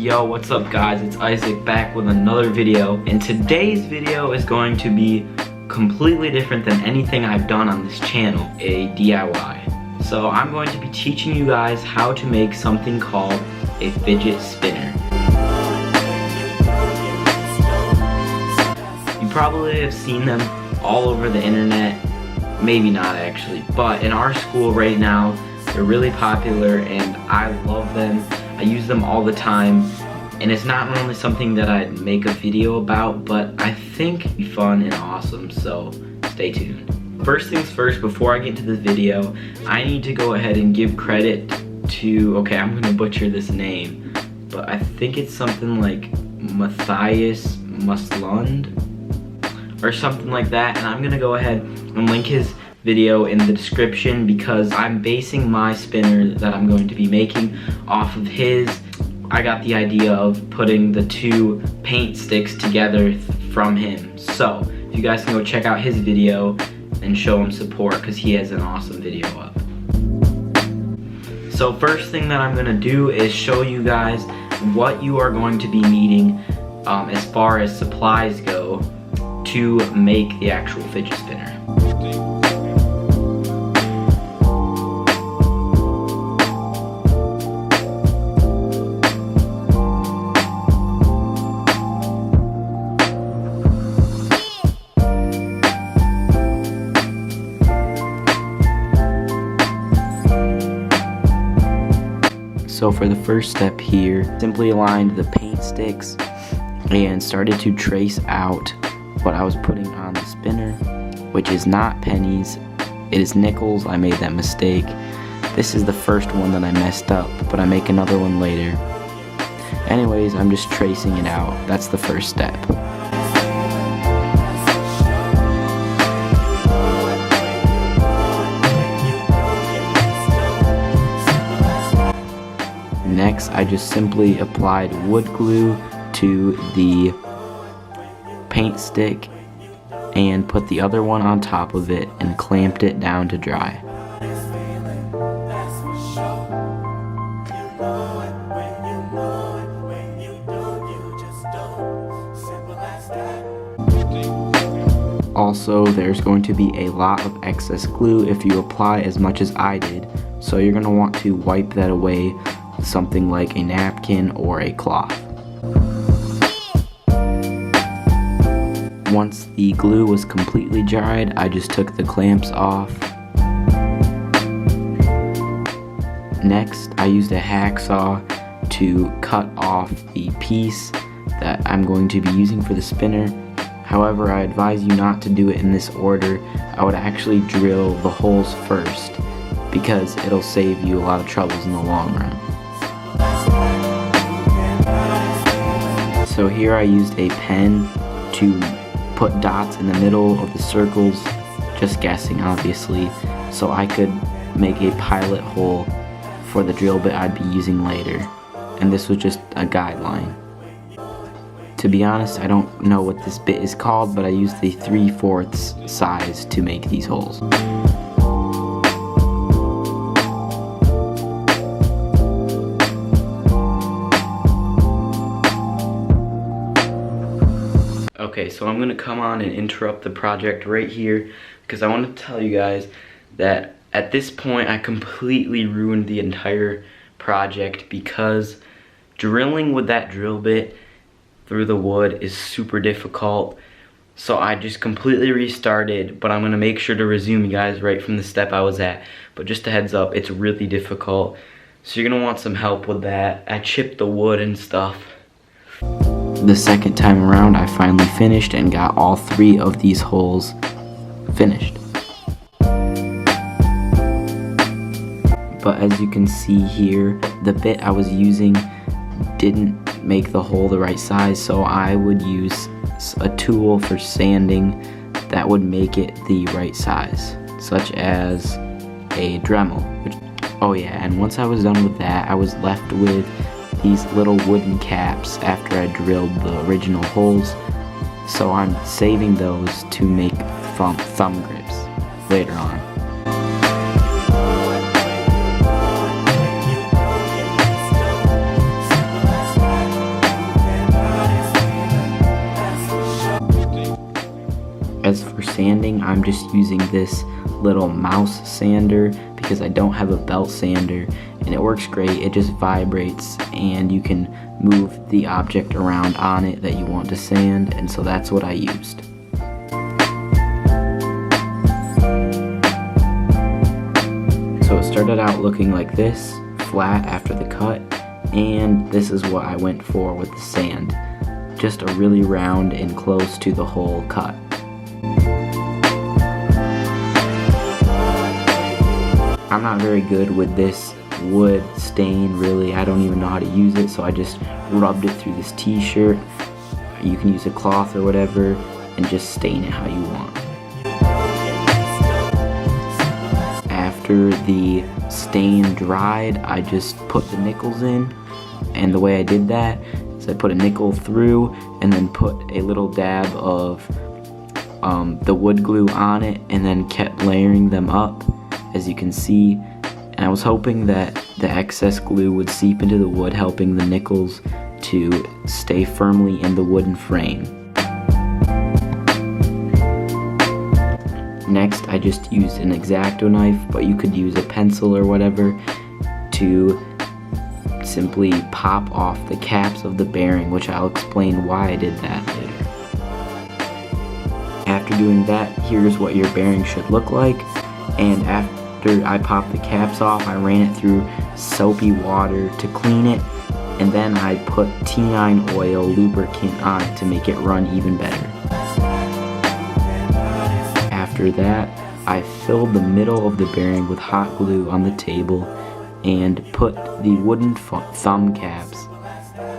Yo, what's up guys? It's Isaac back with another video, and today's video is going to be completely different than anything I've done on this channel, a DIY. So I'm going to be teaching you guys how to make something called a fidget spinner. You probably have seen them all over the internet, maybe not actually, but in our school right now, they're really popular and I love them. I use them all the time, and it's not normally something that I'd make a video about, but I think it'd be fun and awesome, so stay tuned. First things first, before I get into this video, I need to go ahead and give credit to, okay, I'm gonna butcher this name, but I think it's something like Matthias Muslund or something like that, and I'm gonna go ahead and link his video in the description because I'm basing my spinner that I'm going to be making off of his. I got the idea of putting the two paint sticks together from him. So if you guys can go check out his video and show him support because he has an awesome video up. So first thing that I'm gonna do is show you guys what you are going to be needing as far as supplies go to make the actual fidget spinner. So for the first step here, simply aligned the paint sticks and started to trace out what I was putting on the spinner, which is not pennies, it is nickels. I made that mistake. This is the first one that I messed up, but I make another one later. Anyways, I'm just tracing it out. That's the first step. Next, I just simply applied wood glue to the paint stick and put the other one on top of it and clamped it down to dry. Also, there's going to be a lot of excess glue if you apply as much as I did, so you're going to want to wipe that away with something like a napkin or a cloth. Once the glue was completely dried, I just took the clamps off. Next, I used a hacksaw to cut off the piece that I'm going to be using for the spinner. However, I advise you not to do it in this order. I would actually drill the holes first because it'll save you a lot of troubles in the long run. So here I used a pen to put dots in the middle of the circles, just guessing obviously, so I could make a pilot hole for the drill bit I'd be using later. And this was just a guideline. To be honest, I don't know what this bit is called, but I used the 3/4 size to make these holes. Okay, so I'm gonna come on and interrupt the project right here because I want to tell you guys that at this point I completely ruined the entire project because drilling with that drill bit through the wood is super difficult. So I just completely restarted, but I'm gonna make sure to resume you guys right from the step I was at. But just a heads up, it's really difficult. So you're gonna want some help with that. I chipped the wood and stuff. The second time around, I finally finished and got all 3 of these holes finished. But as you can see here, the bit I was using didn't make the hole the right size, so I would use a tool for sanding that would make it the right size, such as a Dremel. Oh yeah, and once I was done with that, I was left with these little wooden caps after I drilled the original holes, so I'm saving those to make thumb grips later on. sanding, I'm just using this little mouse sander because I don't have a belt sander, and it works great. It just vibrates and you can move the object around on it that you want to sand, and so that's what I used. So it started out looking like this, flat after the cut, and this is what I went for with the sand. Just a really round and close to the hole cut. I'm not very good with this wood stain, really. I don't even know how to use it, so I just rubbed it through this t-shirt. You can use a cloth or whatever and just stain it how you want. After the stain dried, I just put the nickels in, and the way I did that is I put a nickel through and then put a little dab of the wood glue on it, and then kept layering them up, as you can see. And I was hoping that the excess glue would seep into the wood, helping the nickels to stay firmly in the wooden frame. Next, I just used an X-Acto knife, but you could use a pencil or whatever to simply pop off the caps of the bearing, which I'll explain why I did that later. After doing that, here's what your bearing should look like, and after I popped the caps off, I ran it through soapy water to clean it, and then I put T9 oil lubricant on it to make it run even better. After that, I filled the middle of the bearing with hot glue on the table and put the wooden thumb caps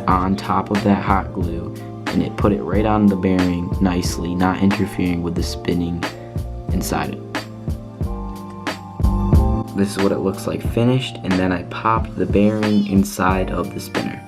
on top of that hot glue, and it put it right on the bearing nicely, not interfering with the spinning inside it. This is what it looks like finished, and then I popped the bearing inside of the spinner.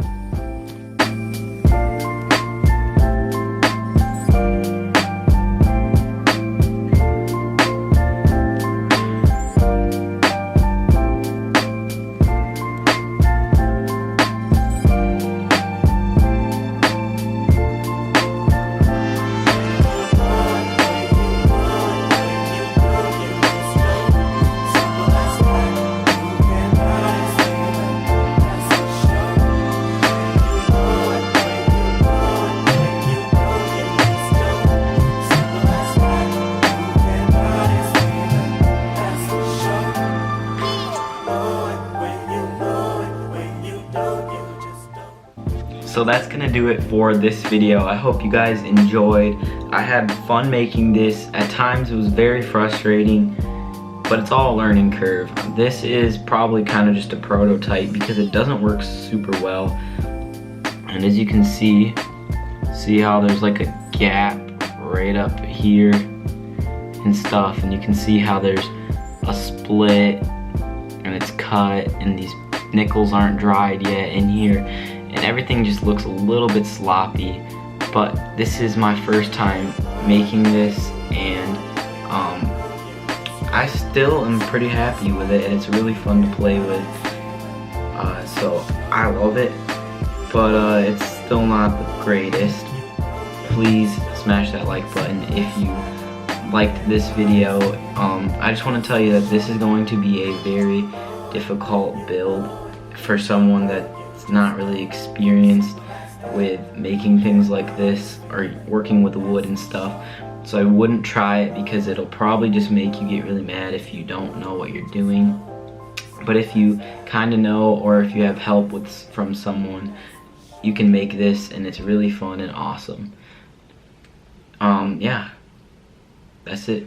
So that's gonna do it for this video. I hope you guys enjoyed. I had fun making this. At times it was very frustrating, but it's all a learning curve. This is probably kind of just a prototype because it doesn't work super well. And as you can see how there's like a gap right up here and stuff, and you can see how there's a split and it's cut, and these nickels aren't dried yet in here, and everything just looks a little bit sloppy. But this is my first time making this, and I still am pretty happy with it, and it's really fun to play with. So I love it, but it's still not the greatest. Please smash that like button if you liked this video. I just want to tell you that this is going to be a very difficult build for someone that's not really experienced with making things like this or working with wood and stuff. So I wouldn't try it because it'll probably just make you get really mad if you don't know what you're doing. But if you kind of know, or if you have help from someone, you can make this, and it's really fun and awesome. Yeah, that's it.